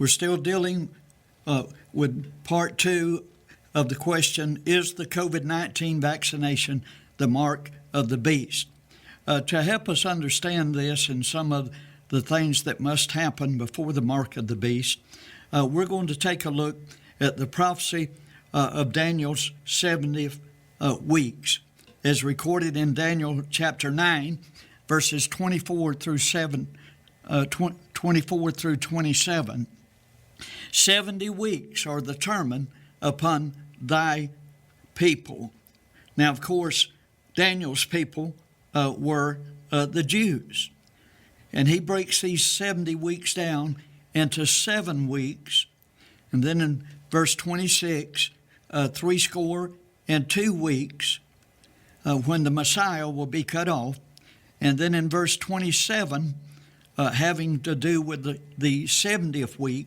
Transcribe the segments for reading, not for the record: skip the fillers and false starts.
We're still dealing with part 2 of the question, is the COVID-19 vaccination the mark of the beast? To help us understand this and some of the things that must happen before the mark of the beast, we're going to take a look at the prophecy of Daniel's 70 weeks, as recorded in Daniel chapter 9, verses 24 through 27. 70 weeks are determined upon thy people. Now, of course, Daniel's people were the Jews. And he breaks these 70 weeks down into 7 weeks. And then in verse 26, 62 weeks when the Messiah will be cut off. And then in verse 27, having to do with the 70th week,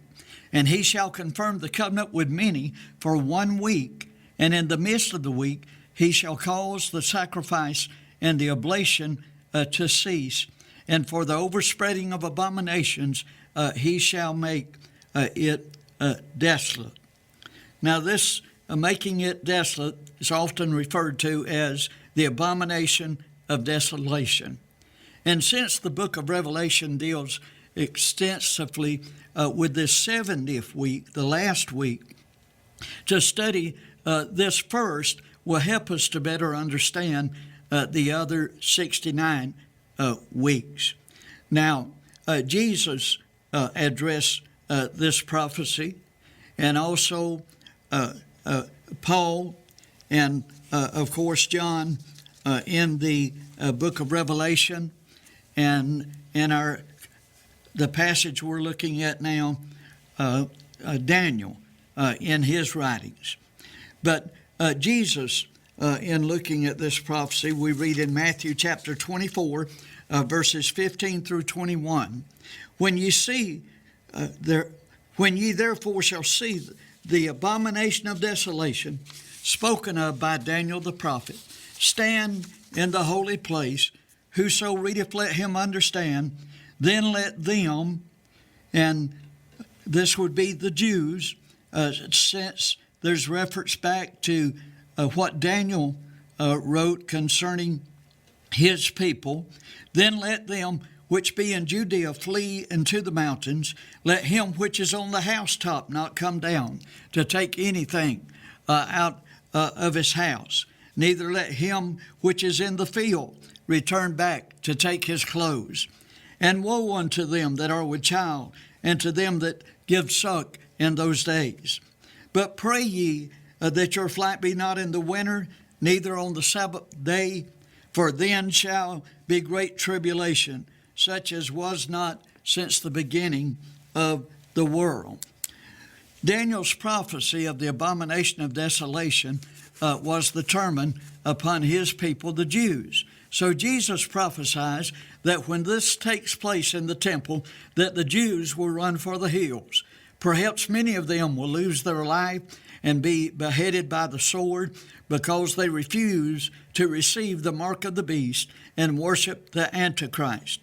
and he shall confirm the covenant with many for 1 week, and in the midst of the week he shall cause the sacrifice and the oblation to cease, and for the overspreading of abominations he shall make it desolate. Now this making it desolate is often referred to as the Abomination of Desolation. And since the book of Revelation deals extensively with this 70th week, the last week, to study this first will help us to better understand the other 69 weeks. Now, Jesus addressed this prophecy, and also Paul, and of course John in the book of Revelation, and in the passage we're looking at now, Daniel in his writings. But Jesus, in looking at this prophecy, we read in Matthew chapter 24, verses 15 through 21, when ye therefore shall see the abomination of desolation spoken of by Daniel the prophet, stand in the holy place, whoso readeth let him understand, then let them, and this would be the Jews, since there's reference back to what Daniel wrote concerning his people, then let them which be in Judea flee into the mountains, let him which is on the housetop not come down to take anything out of his house, neither let him which is in the field return back to take his clothes. And woe unto them that are with child, and to them that give suck in those days. But pray ye that your flight be not in the winter, neither on the Sabbath day, for then shall be great tribulation, such as was not since the beginning of the world. Daniel's prophecy of the abomination of desolation was determined upon his people, the Jews. So Jesus prophesies that when this takes place in the temple, that the Jews will run for the hills. Perhaps many of them will lose their life and be beheaded by the sword because they refuse to receive the mark of the beast and worship the Antichrist.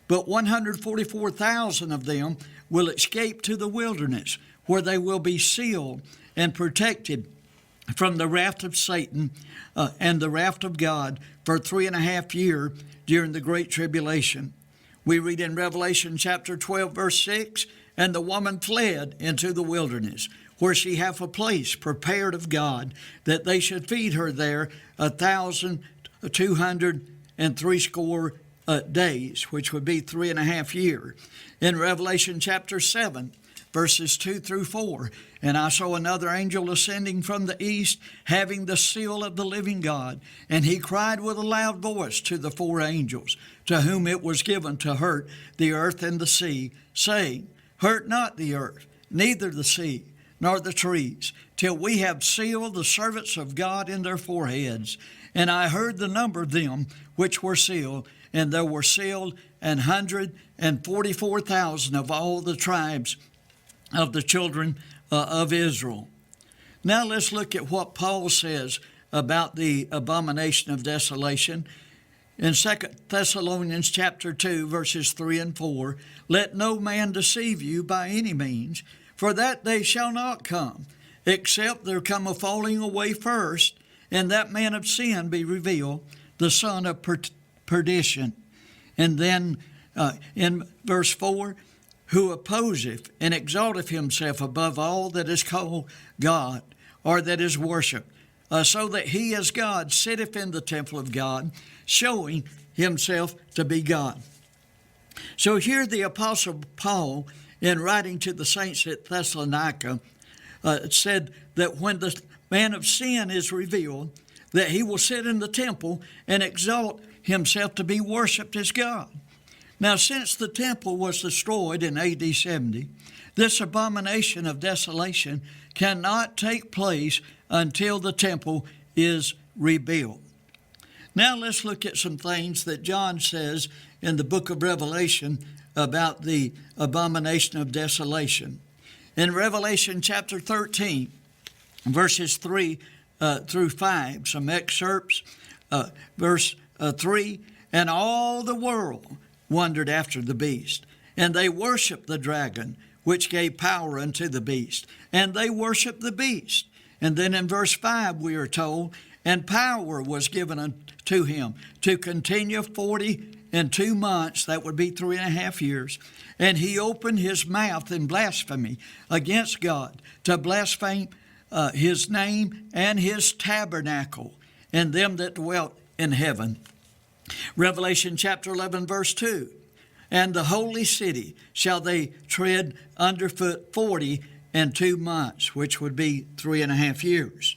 But 144,000 of them will escape to the wilderness, where they will be sealed and protected from the wrath of Satan and the wrath of God for 3.5 years during the Great Tribulation. We read in Revelation chapter 12, verse 6, and the woman fled into the wilderness, where she hath a place prepared of God, that they should feed her there 1,260 days, which would be 3.5 years. In Revelation chapter 7, verses 2 through 4, and I saw another angel ascending from the east, having the seal of the living God. And he cried with a loud voice to the 4 angels, to whom it was given to hurt the earth and the sea, saying, hurt not the earth, neither the sea, nor the trees, till we have sealed the servants of God in their foreheads. And I heard the number of them which were sealed, and there were sealed 144,000 of all the tribes of the children of Israel. Now let's look at what Paul says about the abomination of desolation in 2 Thessalonians chapter 2, verses 3 and 4, let no man deceive you by any means, for that day shall not come, except there come a falling away first, and that man of sin be revealed, the son of perdition. And then in verse 4, who opposeth and exalteth himself above all that is called God, or that is worshipped, so that he as God sitteth in the temple of God, showing himself to be God. So here the Apostle Paul, in writing to the saints at Thessalonica, said that when the man of sin is revealed, that he will sit in the temple and exalt himself to be worshipped as God. Now, since the temple was destroyed in AD 70, this abomination of desolation cannot take place until the temple is rebuilt. Now let's look at some things that John says in the book of Revelation about the abomination of desolation. In Revelation chapter 13, verses 3 through 5, some excerpts. Verse 3, and all the world wondered after the beast, and they worshiped the dragon, which gave power unto the beast, and they worshiped the beast. And then in verse 5 we are told, and power was given unto him to continue 42 months, that would be 3.5 years. And he opened his mouth in blasphemy against God, to blaspheme his name and his tabernacle, and them that dwelt in heaven. Revelation chapter 11, verse 2, and the holy city shall they tread underfoot 42 months, which would be 3.5 years.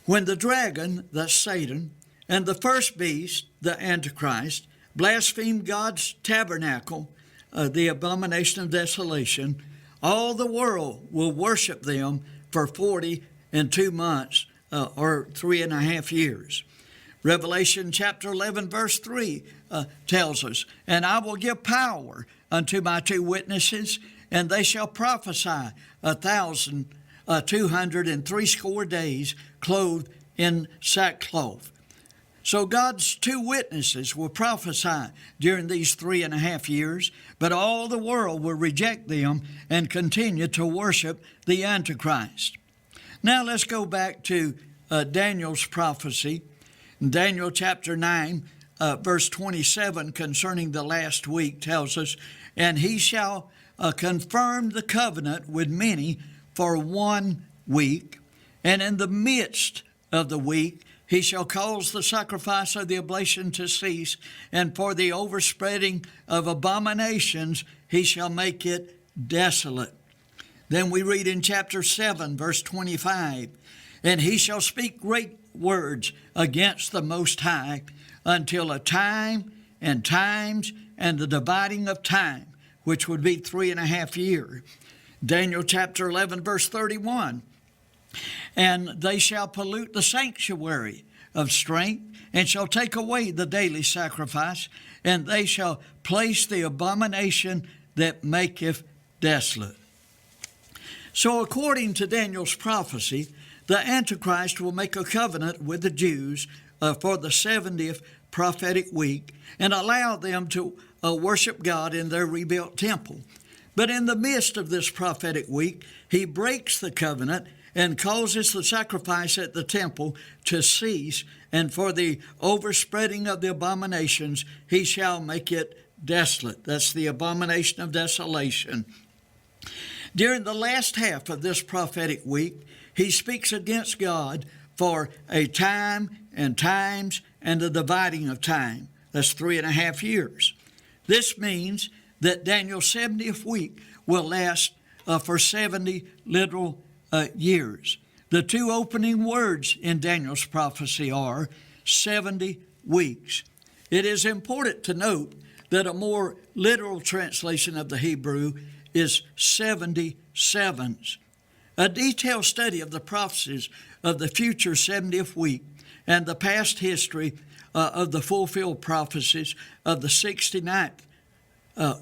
When the dragon, that's Satan, and the first beast, the Antichrist, blaspheme God's tabernacle, the abomination of desolation, all the world will worship them for 42 months, or 3.5 years. Revelation chapter 11, verse 3 tells us, and I will give power unto my 2 witnesses, and they shall prophesy 1,260 days, clothed in sackcloth. So God's 2 witnesses will prophesy during these 3.5 years, but all the world will reject them and continue to worship the Antichrist. Now let's go back to Daniel's prophecy. Daniel chapter 9, verse 27, concerning the last week, tells us, and he shall confirm the covenant with many for 1 week, and in the midst of the week he shall cause the sacrifice of the oblation to cease, and for the overspreading of abominations he shall make it desolate. Then we read in chapter 7, verse 25, and he shall speak great words against the Most High until a time and times and the dividing of time, which would be 3.5 years. Daniel chapter 11, verse 31, and they shall pollute the sanctuary of strength, and shall take away the daily sacrifice, and they shall place the abomination that maketh desolate. So according to Daniel's prophecy, the Antichrist will make a covenant with the Jews for the 70th prophetic week and allow them to worship God in their rebuilt temple. But in the midst of this prophetic week, he breaks the covenant and causes the sacrifice at the temple to cease, and for the overspreading of the abominations, he shall make it desolate. That's the abomination of desolation. During the last half of this prophetic week, he speaks against God for a time and times and the dividing of time. That's 3.5 years. This means that Daniel's 70th week will last for 70 literal years. The 2 opening words in Daniel's prophecy are 70 weeks. It is important to note that a more literal translation of the Hebrew is 70 sevens. A detailed study of the prophecies of the future 70th week and the past history of the fulfilled prophecies of the 69th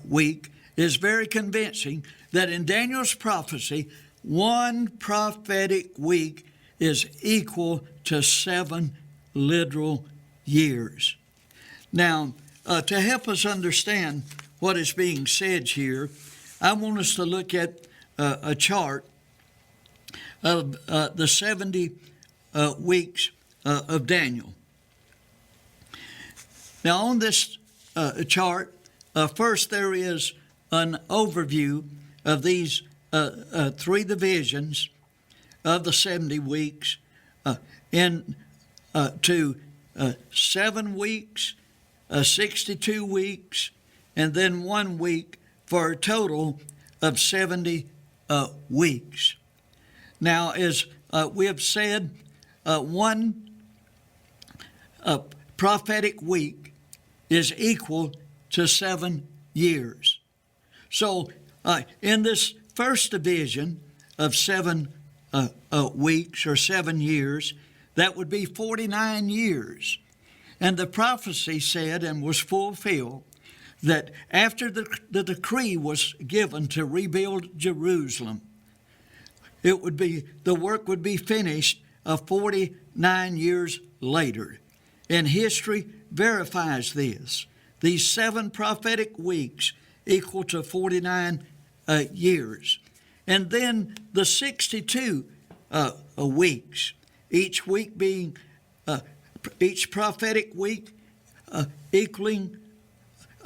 week is very convincing that in Daniel's prophecy, 1 prophetic week is equal to 7 literal years. Now, to help us understand what is being said here, I want us to look at a chart of the 70 weeks of Daniel. Now, on this chart, first there is an overview of these three divisions of the 70 weeks to 7 weeks, 62 weeks, and then 1 week for a total of 70 weeks. Now, as we have said, one prophetic week is equal to 7 years. So, in this first division of 7 weeks or 7 years, that would be 49 years. And the prophecy said and was fulfilled that after the decree was given to rebuild Jerusalem, the work would be finished 49 years later. And history verifies this. These 7 prophetic weeks equal to 49 years. And then the 62 weeks, each week being, each prophetic week equaling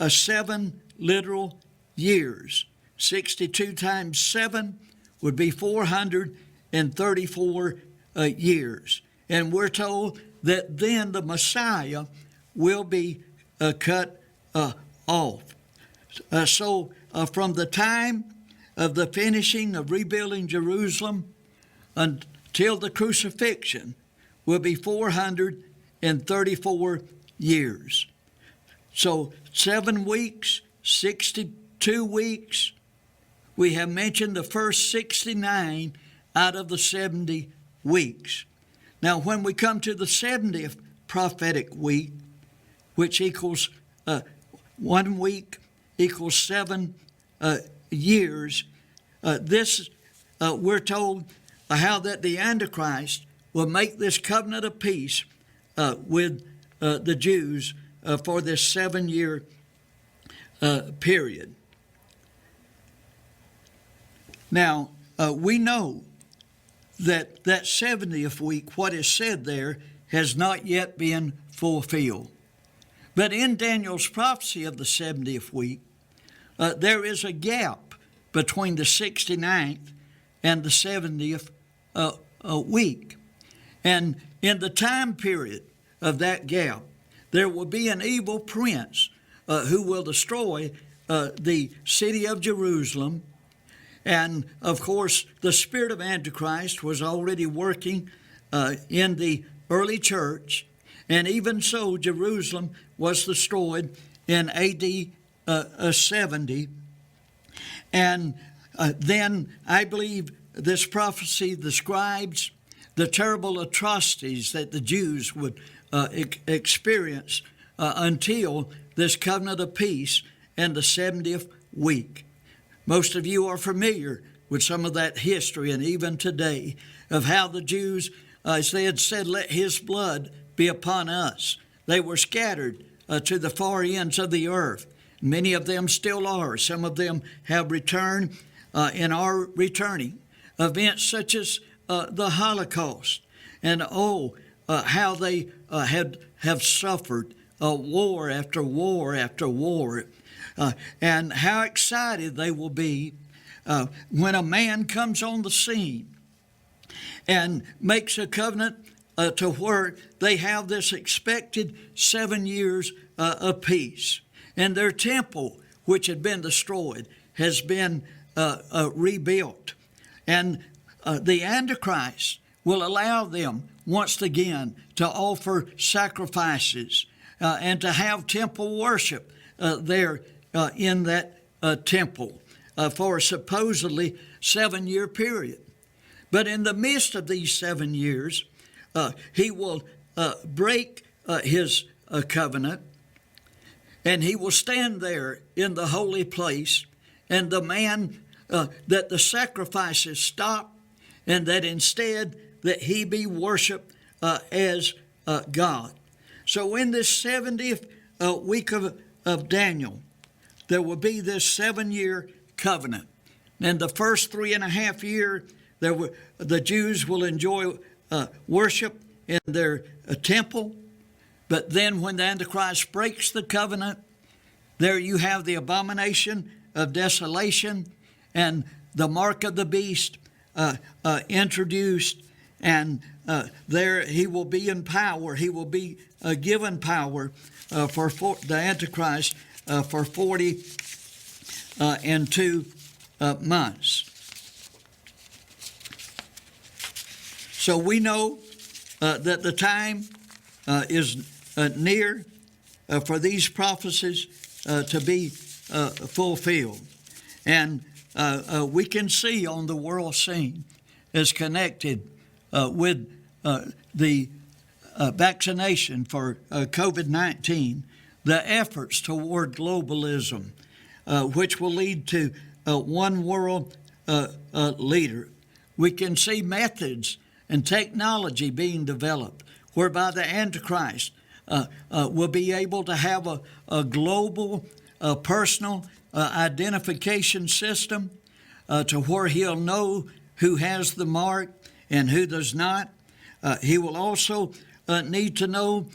7 literal years. 62 times 7 would be 434 years. And we're told that then the Messiah will be cut off. So from the time of the finishing of rebuilding Jerusalem until the crucifixion will be 434 years. So 7 weeks, 62 weeks. We have mentioned the first 69 out of the 70 weeks. Now, when we come to the 70th prophetic week, which equals 1 week equals 7 years, we're told how that the Antichrist will make this covenant of peace with the Jews for this 7-year period. Now, we know that 70th week, what is said there, has not yet been fulfilled. But in Daniel's prophecy of the 70th week, there is a gap between the 69th and the 70th week. And in the time period of that gap, there will be an evil prince who will destroy the city of Jerusalem. And, of course, the spirit of Antichrist was already working in the early church. And even so, Jerusalem was destroyed in A.D. 70. And then I believe this prophecy describes the terrible atrocities that the Jews would experience until this covenant of peace in the 70th week. Most of you are familiar with some of that history, and even today, of how the Jews, as they had said, let his blood be upon us. They were scattered to the far ends of the earth. Many of them still are. Some of them have returned and are returning. Events such as the Holocaust, and how they have suffered war after war after war. And how excited they will be when a man comes on the scene and makes a covenant to where they have this expected 7 years of peace. And their temple, which had been destroyed, has been rebuilt. And the Antichrist will allow them once again to offer sacrifices and to have temple worship there in that temple for a supposedly 7-year period. But in the midst of these 7 years, he will break his covenant, and he will stand there in the holy place and demand that the sacrifices stop, and that instead that he be worshiped as God. So in this 70th week of Daniel, there will be this 7-year covenant. And the first 3.5 years, the Jews will enjoy worship in their temple. But then when the Antichrist breaks the covenant, there you have the abomination of desolation and the mark of the beast introduced. And there he will be in power. He will be given power for the Antichrist for 42 months. So we know that the time is near for these prophecies to be fulfilled. And we can see on the world scene is connected with the vaccination for COVID-19, the efforts toward globalism, which will lead to one world leader. We can see methods and technology being developed whereby the Antichrist will be able to have a global personal identification system to where he'll know who has the mark and who does not. He will also need to know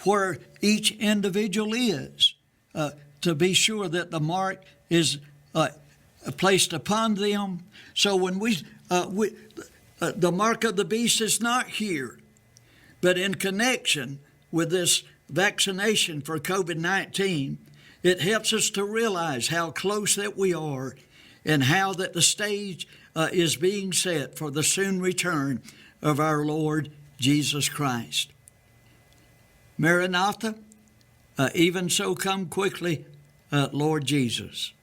where each individual is to be sure that the mark is placed upon them. So when the mark of the beast is not here, but in connection with this vaccination for COVID-19, it helps us to realize how close that we are and how that the stage is being set for the soon return of our Lord Jesus Christ. Maranatha, even so come quickly, Lord Jesus.